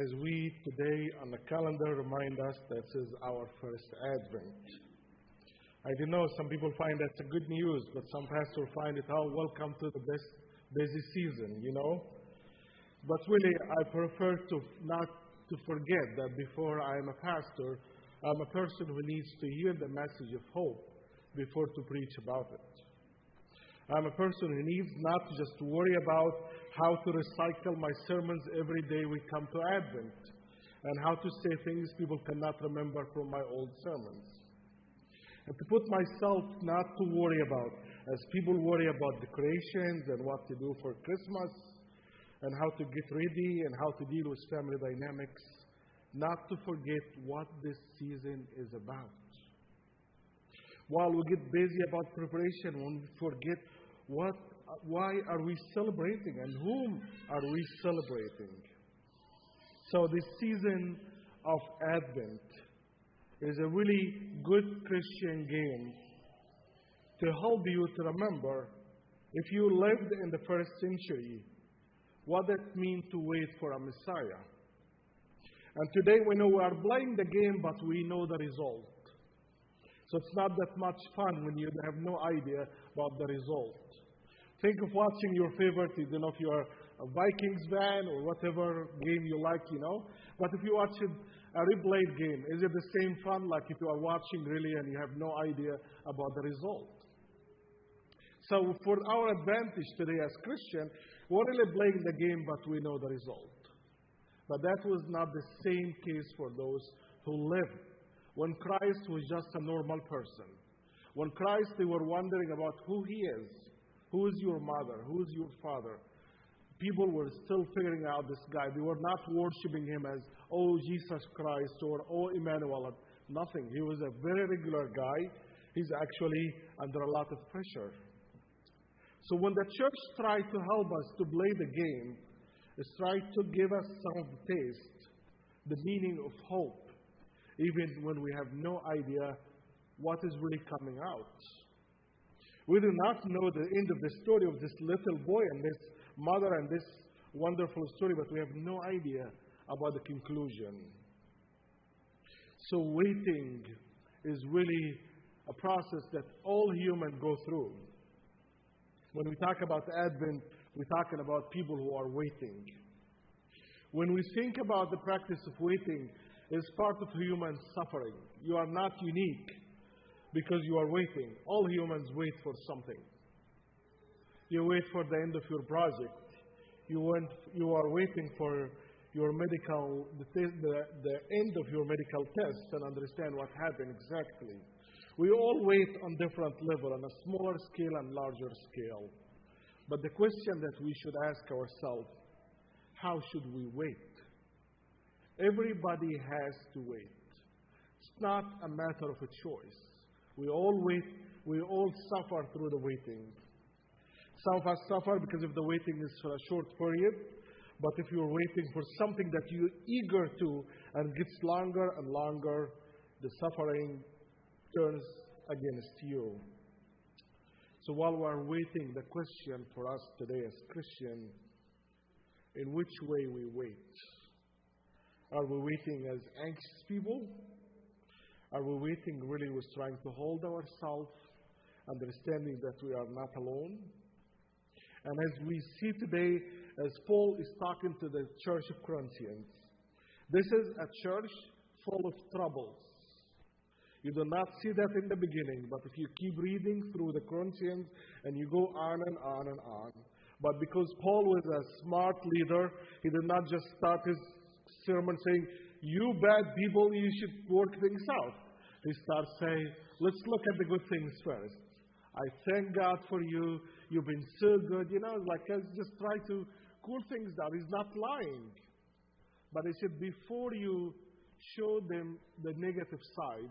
as we today on the calendar remind us that this is our first Advent. I do know some people find that's a good news, but some pastors find it, oh, welcome to the best busy season, But really, I prefer to not to forget that before I am a pastor, I'm a person who needs to hear the message of hope before to preach about it. I'm a person who needs not to just worry about how to recycle my sermons every day we come to Advent and how to say things people cannot remember from my old sermons. And to put myself not to worry about, as people worry about decorations and what to do for Christmas and how to get ready and how to deal with family dynamics, not to forget what this season is about. While we get busy about preparation, when we forget why are we celebrating and whom are we celebrating? So this season of Advent is a really good Christian game to help you to remember, if you lived in the first century, what it means to wait for a Messiah. And today we know we are playing the game, but we know the result. So it's not that much fun when you have no idea about the result. Think of watching your favorite, if you are a Vikings fan or whatever game you like, But if you watch a replayed game, is it the same fun like if you are watching really and you have no idea about the result? So for our advantage today as Christians, we're really playing the game, but we know the result. But that was not the same case for those who lived when Christ was just a normal person. When Christ, they were wondering about who He is. Who is your mother? Who is your father? People were still figuring out this guy. They were not worshiping Him as, oh, Jesus Christ or, oh, Emmanuel. Nothing. He was a very regular guy. He's actually under a lot of pressure. So when the church tried to help us to play the game, it's tried to give us some of the taste, the meaning of hope, even when we have no idea what is really coming out. We do not know the end of the story of this little boy and this mother and this wonderful story, but we have no idea about the conclusion. So waiting is really a process that all humans go through. When we talk about Advent, we're talking about people who are waiting. When we think about the practice of waiting, it's part of human suffering. You are not unique because you are waiting. All humans wait for something. You wait for the end of your project. You are waiting for your the end of your medical test and understand what happened exactly. We all wait on different level, on a smaller scale and larger scale. But the question that we should ask ourselves, how should we wait? Everybody has to wait. It's not a matter of a choice. We all wait. We all suffer through the waiting. Some of us suffer because if the waiting is for a short period. But if you're waiting for something that you're eager to and gets longer and longer, the suffering turns against you. So while we're waiting, the question for us today as Christians, in which way we wait? Are we waiting as anxious people? Are we waiting really with trying to hold ourselves, understanding that we are not alone? And as we see today, as Paul is talking to the church of Corinthians, this is a church full of troubles. You do not see that in the beginning, but if you keep reading through the Corinthians and you go on and on and on. But because Paul was a smart leader, he did not just start his sermon saying, you bad people, you should work things out. He starts saying, let's look at the good things first. I thank God for you. You've been so good. Let's just try to cool things down. He's not lying. But he said, before you show them the negative side,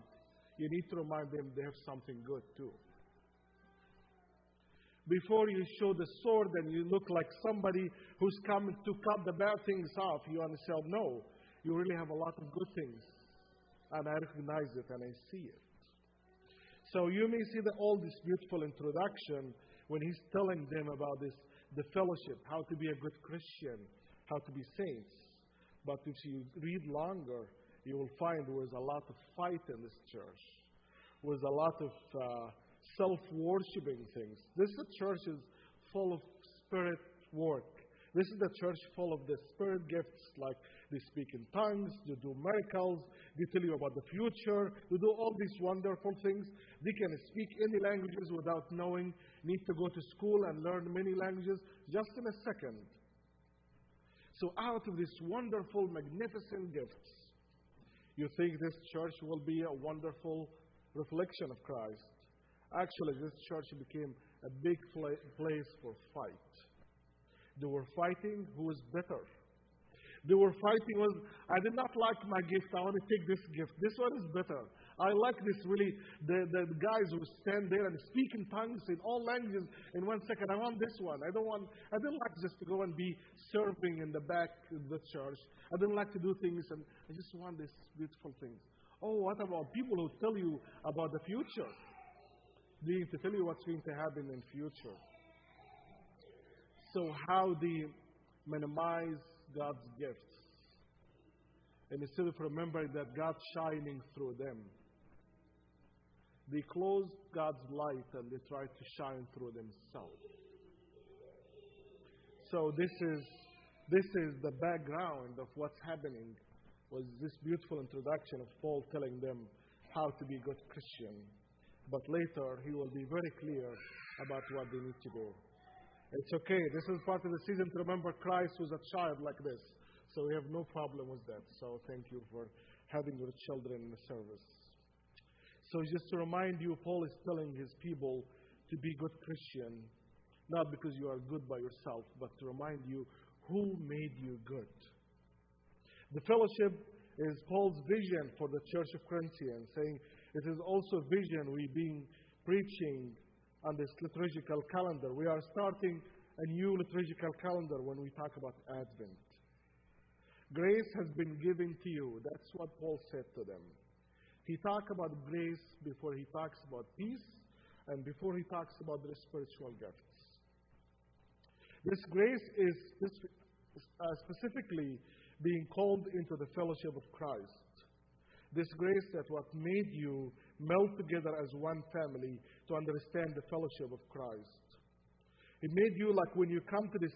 you need to remind them they have something good too. Before you show the sword and you look like somebody who's coming to cut the bad things off, you understand, no, you really have a lot of good things. And I recognize it and I see it. So you may see all this beautiful introduction when he's telling them about the fellowship, how to be a good Christian, how to be saints. But if you read longer, you will find there was a lot of fight in this church. Was a lot of self-worshipping things. This church is full of spirit work. This is the church full of the spirit gifts, like they speak in tongues, they do miracles, they tell you about the future, they do all these wonderful things. They can speak any languages without knowing, need to go to school and learn many languages just in a second. So out of these wonderful, magnificent gifts, you think this church will be a wonderful reflection of Christ. Actually, this church became a big place for fight. They were fighting who is better. They were fighting I did not like my gift, I want to take this gift. This one is better. I like this really, the guys who stand there and speak in tongues in all languages in 1 second. I want this one. I didn't like just to go and be serving in the back of the church. I didn't like to do things, and I just want these beautiful things. Oh, what about people who tell you about the future? They need to tell you what's going to happen in future. So how they minimize God's gifts. And instead of remembering that God's shining through them, they close God's light and they try to shine through themselves. So this is the background of what's happening, was this beautiful introduction of Paul telling them how to be a good Christian. But later he will be very clear about what they need to do. It's okay. This is part of the season to remember Christ was a child like this. So we have no problem with that. So thank you for having your children in the service. So just to remind you, Paul is telling his people to be good Christian, not because you are good by yourself, but to remind you who made you good. The fellowship is Paul's vision for the church of Corinthians, saying it is also a vision we've been preaching on this liturgical calendar. We are starting a new liturgical calendar when we talk about Advent. Grace has been given to you. That's what Paul said to them. He talked about grace before he talks about peace and before he talks about the spiritual gifts. This grace is specifically being called into the fellowship of Christ. This grace that what made you meld together as one family to understand the fellowship of Christ. It made you like when you come to this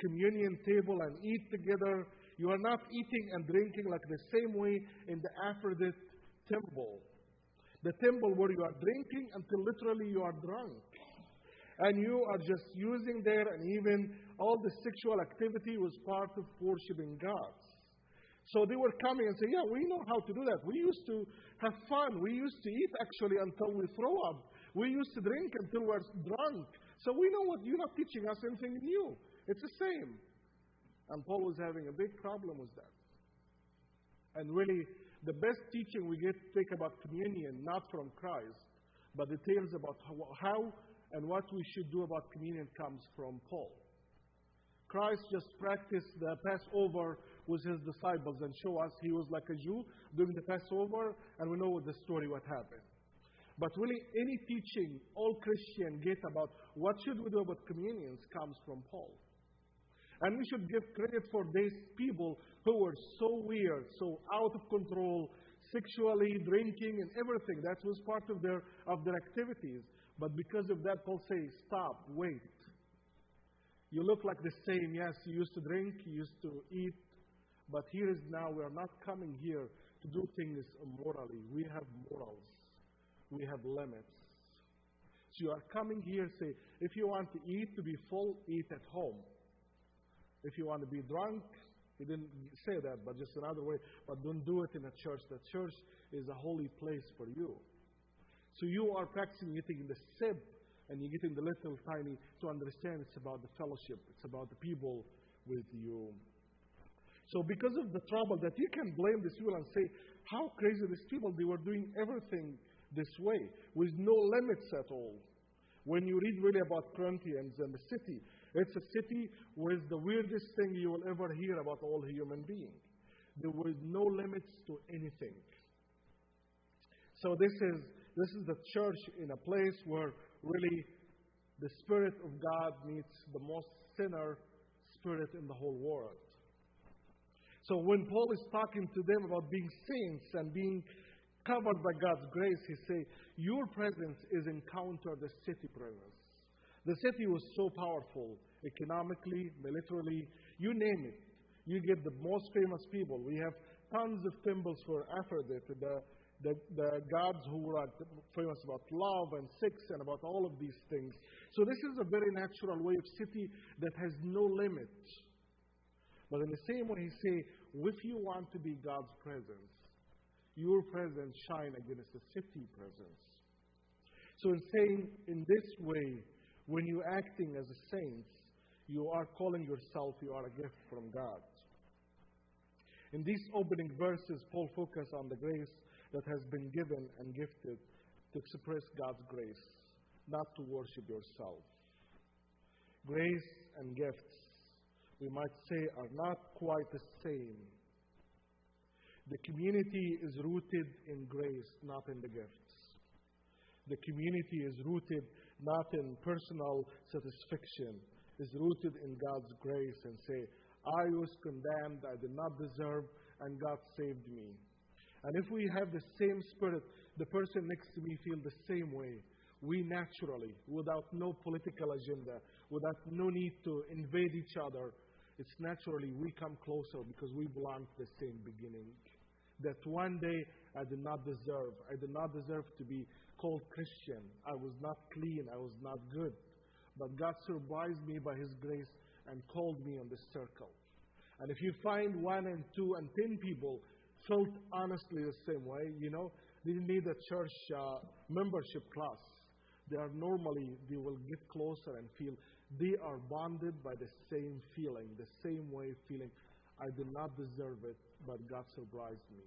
communion table and eat together, you are not eating and drinking like the same way in the Aphrodite temple. The temple where you are drinking until literally you are drunk. And you are just using there, and even all the sexual activity was part of worshiping God. So they were coming and saying, yeah, we know how to do that. We used to have fun. We used to eat actually until we throw up. We used to drink until we're drunk. So we know what you're not teaching us anything new. It's the same. And Paul was having a big problem with that. And really, the best teaching we get to take about communion, not from Christ, but details about how and what we should do about communion comes from Paul. Christ just practiced the Passover with his disciples and show us he was like a Jew doing the Passover, and we know the story what happened. But really, any teaching all Christians get about what should we do about communions comes from Paul. And we should give credit for these people who were so weird, so out of control, sexually, drinking, and everything. That was part of their activities. But because of that, Paul says, stop, wait. You look like the same. Yes, you used to drink, you used to eat. But here is now, we are not coming here to do things immorally. We have morals. We have limits. So you are coming here, say, if you want to eat, to be full, eat at home. If you want to be drunk, he didn't say that, but just another way. But don't do it in a church. The church is a holy place for you. So you are practicing eating the sip, and you're getting the little tiny to understand it's about the fellowship. It's about the people with you. So because of the trouble that you can blame these people and say, how crazy these people, they were doing everything this way with no limits at all. When you read really about Corinthians and the city, it's a city with the weirdest thing you will ever hear about all human beings. There was no limits to anything. So this is the church in a place where really the Spirit of God meets the most sinner spirit in the whole world. So when Paul is talking to them about being saints and being covered by God's grace, he say, your presence is encounter the city presence. The city was so powerful, economically, militarily, you name it. You get the most famous people. We have tons of temples for Aphrodite, the gods who were famous about love and sex and about all of these things. So this is a very natural way of city that has no limit. But in the same way, he say, if you want to be God's presence, your presence shine against the city presence. So in saying in this way, when you're acting as a saint, you are calling yourself, you are a gift from God. In these opening verses, Paul focuses on the grace that has been given and gifted to express God's grace, not to worship yourself. Grace and gifts, we might say, are not quite the same. The community is rooted in grace, not in the gifts. The community is rooted not in personal satisfaction, is rooted in God's grace and say, I was condemned, I did not deserve, and God saved me. And if we have the same spirit, the person next to me feel the same way. We naturally, without no political agenda, without no need to invade each other, it's naturally we come closer because we belong to the same beginning. That one day I did not deserve. I did not deserve to be called Christian. I was not clean. I was not good. But God surprised me by His grace and called me on this circle. And if you find 1 and 2 and 10 people felt honestly the same way, they need a church membership class. They will get closer and feel they are bonded by the same feeling, the same way of feeling. I did not deserve it, but God surprised me.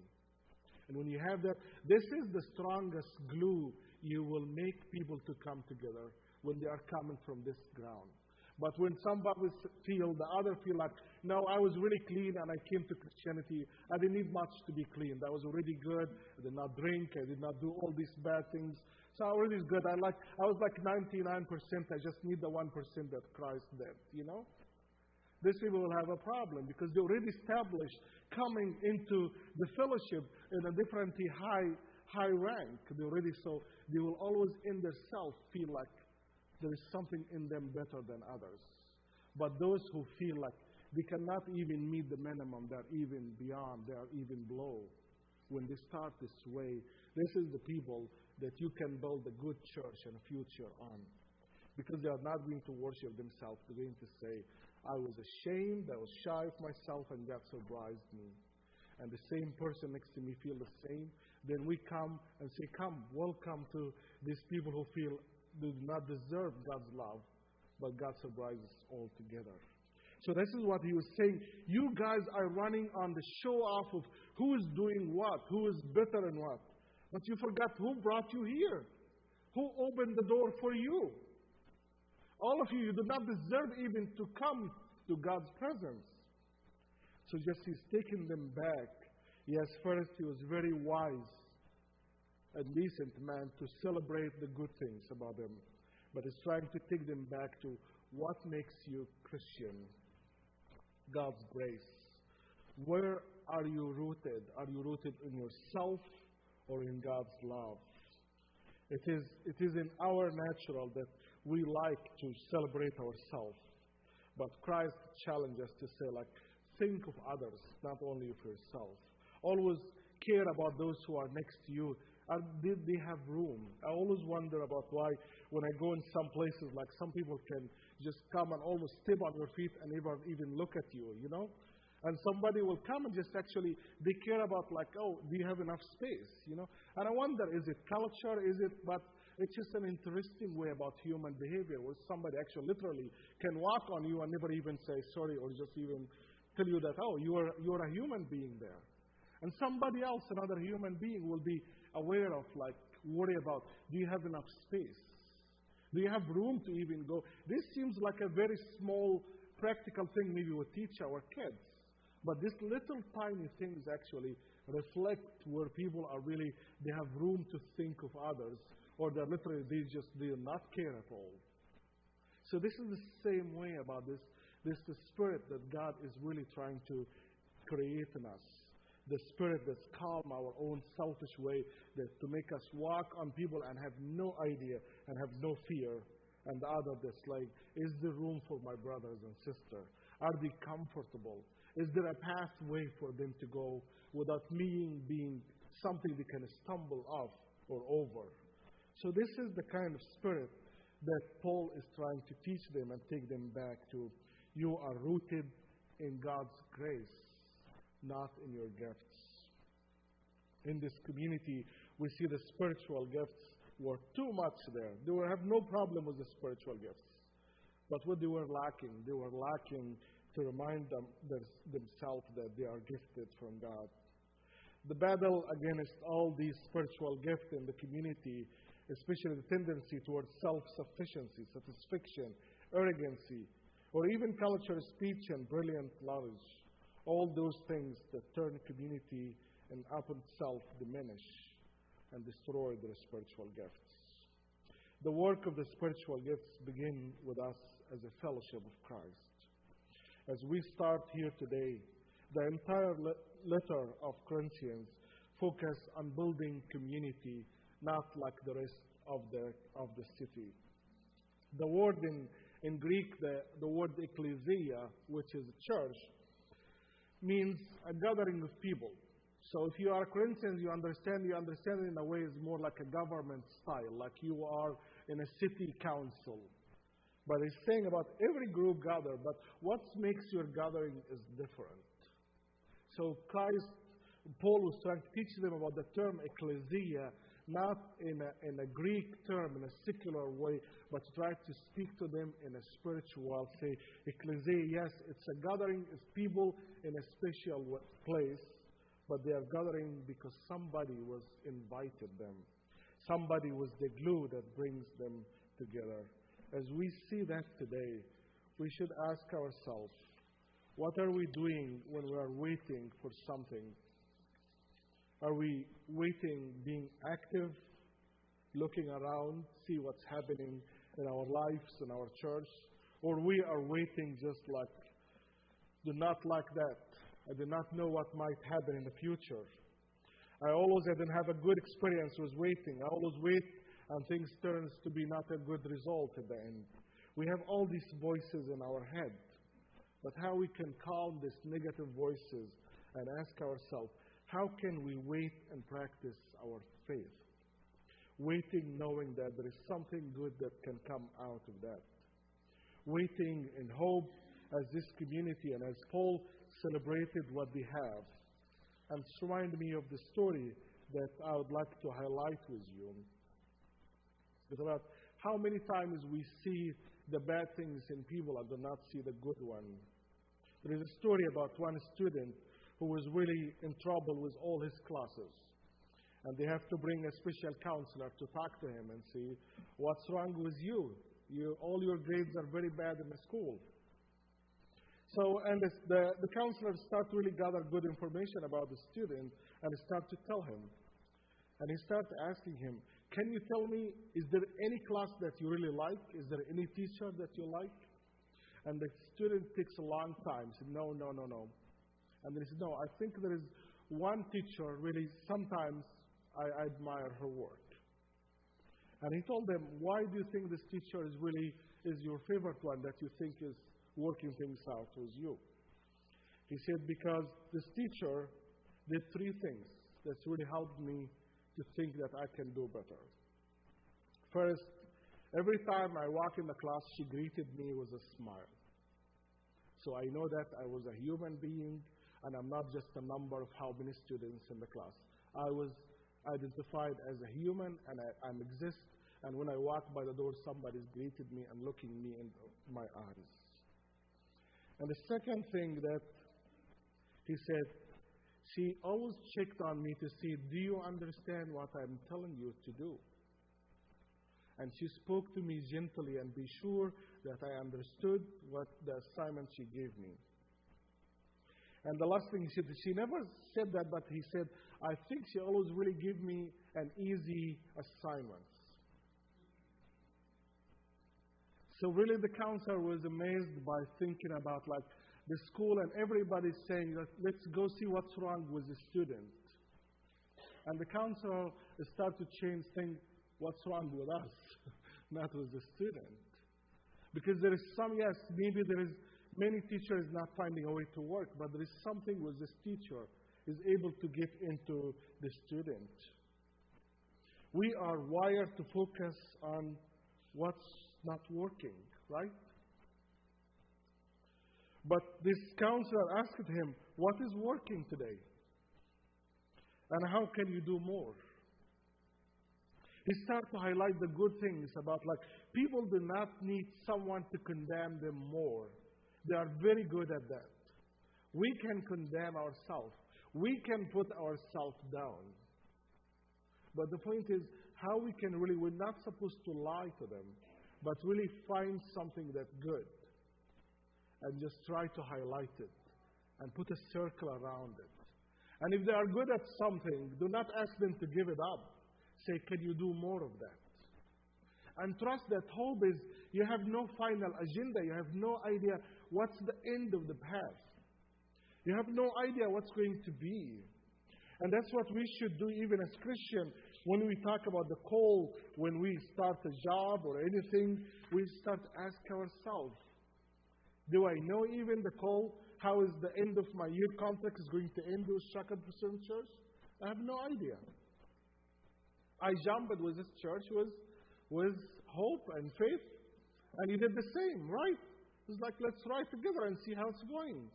And when you have that, this is the strongest glue you will make people to come together when they are coming from this ground. But when somebody the other feel like, no, I was really clean and I came to Christianity. I didn't need much to be clean. I was already good. I did not drink. I did not do all these bad things. So I already was good. I was like 99%. I just need the 1% that Christ did, These people will have a problem because they already established coming into the fellowship in a differently high rank. They will always in themselves feel like there is something in them better than others. But those who feel like they cannot even meet the minimum, they're even beyond, they're even below. When they start this way, this is the people that you can build a good church and a future on. Because they are not going to worship themselves. They're going to say, I was ashamed, I was shy of myself, and God surprised me. And the same person next to me feel the same. Then we come and say, come, welcome to these people who feel they do not deserve God's love, but God surprises all together. So this is what he was saying. You guys are running on the show off of who is doing what, who is better and what. But you forgot who brought you here, who opened the door for you. All of you do not deserve even to come to God's presence. So just he's taking them back. Yes, first he was very wise and decent man to celebrate the good things about them. But he's trying to take them back to what makes you Christian. God's grace. Where are you rooted? Are you rooted in yourself or in God's love? It is in our natural that we like to celebrate ourselves. But Christ challenged us to say, think of others, not only of yourself. Always care about those who are next to you. Did they have room? I always wonder about why when I go in some places, some people can just come and almost step on your feet and never even look at you, And somebody will come and just actually, they care about do you have enough space, And I wonder, is it culture? But it's just an interesting way about human behavior where somebody actually literally can walk on you and never even say sorry or just even tell you that, you're a human being there. And somebody else, another human being, will be aware of, worry about, do you have enough space? Do you have room to even go? This seems like a very small, practical thing maybe we'll teach our kids. But these little tiny things actually reflect where people are really, they have room to think of others, or they're literally, they do not care at all. So this is the same way about this the spirit that God is really trying to create in us. The spirit that's calm our own selfish way, that to make us walk on people and have no idea and have no fear. And the other that's like, is there room for my brothers and sisters? Are they comfortable? Is there a pathway for them to go without me being something they can stumble off or over? So this is the kind of spirit that Paul is trying to teach them and take them back to. You are rooted in God's grace, not in your gifts. In this community, we see the spiritual gifts were too much there. They have no problem with the spiritual gifts. But what they were lacking to remind themselves that they are gifted from God. The battle against all these spiritual gifts in the community, especially the tendency towards self-sufficiency, satisfaction, arrogancy, or even culture, speech, and brilliant knowledge. All those things that turn community and upon self diminish and destroy their spiritual gifts. The work of the spiritual gifts begin with us as a fellowship of Christ. As we start here today, the entire letter of Corinthians focus on building community, not like the rest of the city. The word in Greek, the word ecclesia, which is church, means a gathering of people. So if you are Corinthians, you understand in a way is more like a government style, like you are in a city council. But it's saying about every group gather, but what makes your gathering is different. So Paul was trying to teach them about the term ecclesia, not in a Greek term, in a secular way, but to try to speak to them in a spiritual, say, ecclesia, yes, it's a gathering of people in a special place, but they are gathering because somebody was invited them. Somebody was the glue that brings them together. As we see that today, we should ask ourselves, what are we doing when we are waiting for something? Are we waiting, being active, looking around, see what's happening in our lives, in our church? Or we are waiting just like, do not like that. I do not know what might happen in the future. I didn't have a good experience with waiting. I always wait and things turns to be not a good result at the end. We have all these voices in our head. But how we can calm these negative voices and ask ourselves, how can we wait and practice our faith? Waiting knowing that there is something good that can come out of that. Waiting in hope as this community and as Paul celebrated what they have. And it's reminded me of the story that I would like to highlight with you. It's about how many times we see the bad things in people and do not see the good one. There is a story about one student who was really in trouble with all his classes. And they have to bring a special counselor to talk to him and see, what's wrong with you? All your grades are very bad in the school. So, and the counselor started to really gather good information about the student and start to tell him. And he started asking him, can you tell me, is there any class that you really like? Is there any teacher that you like? And the student takes a long time. He said, no. And then he said, no, I think there is one teacher really, sometimes I admire her work. And he told them, why do you think this teacher is your favorite one that you think is working things out with you? He said, because this teacher did three things that's really helped me to think that I can do better. First, every time I walk in the class, she greeted me with a smile. So I know that I was a human being and I'm not just a number of how many students in the class. I was identified as a human and I exist. And when I walk by the door, somebody's greeted me and looking me in my eyes. And the second thing that he said, she always checked on me to see, do you understand what I'm telling you to do? And she spoke to me gently and be sure that I understood what the assignment she gave me. And the last thing he said, she never said that, but he said, I think she always really gave me an easy assignment. So really the counselor was amazed by thinking about like the school and everybody's saying that let's go see what's wrong with the student. And the counselor starts to change things, what's wrong with us, not with the student. Because there is some, yes, maybe there is many teachers not finding a way to work, but there is something with this teacher is able to get into the student. We are wired to focus on what's not working, right? But this counselor asked him, what is working today? And how can you do more? He started to highlight the good things about, like, people do not need someone to condemn them more. They are very good at that. We can condemn ourselves. We can put ourselves down. But the point is, how we can really, we're not supposed to lie to them, but really find something that's good and just try to highlight it and put a circle around it. And if they are good at something, do not ask them to give it up. Say, can you do more of that? And trust that hope is, you have no final agenda. You have no idea what's the end of the path. You have no idea what's going to be. And that's what we should do even as Christians. When we talk about the call, when we start a job or anything, we start to ask ourselves, do I know even the call? How is the end of my year contract is going to end with Shaka Church? I have no idea. I jumped with this church with hope and faith, and you did the same, right? It's like, let's try together and see how it's going.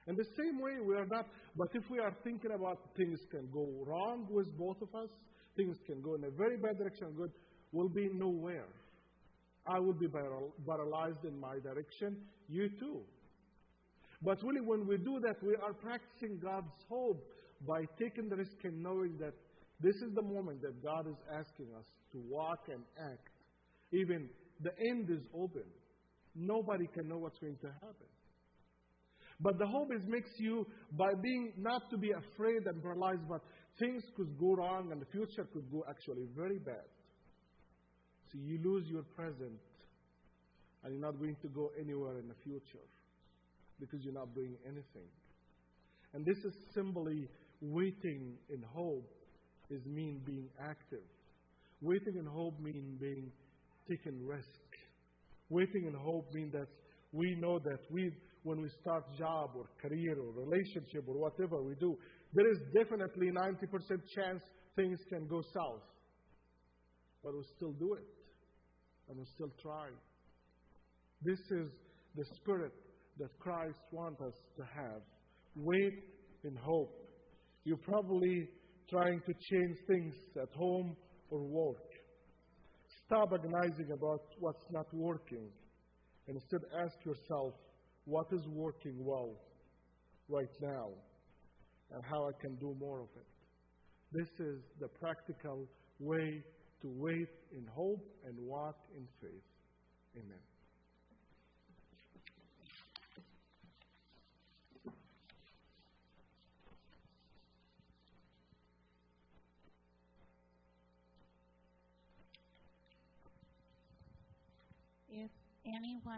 In the same way, we are not, but if we are thinking about things can go wrong with both of us, things can go in a very bad direction, good, we'll be nowhere. I will be paralyzed in my direction, you too. But really, when we do that, we are practicing God's hope by taking the risk and knowing that this is the moment that God is asking us to walk and act. Even the end is open. Nobody can know what's going to happen. But the hope makes you, by being not to be afraid and paralyzed, but things could go wrong and the future could go actually very bad. So you lose your present and you're not going to go anywhere in the future because you're not doing anything. And this is simply waiting in hope is mean being active. Waiting in hope mean being taking risk. Waiting in hope means that we know that when we start job or career or relationship or whatever we do, there is definitely 90% chance things can go south. But we still do it. And we still try. This is the spirit that Christ wants us to have. Wait in hope. You're probably trying to change things at home or work. Stop agonizing about what's not working. And instead ask yourself, what is working well right now? And how I can do more of it. This is the practical way to wait in hope and walk in faith. Amen. If anyone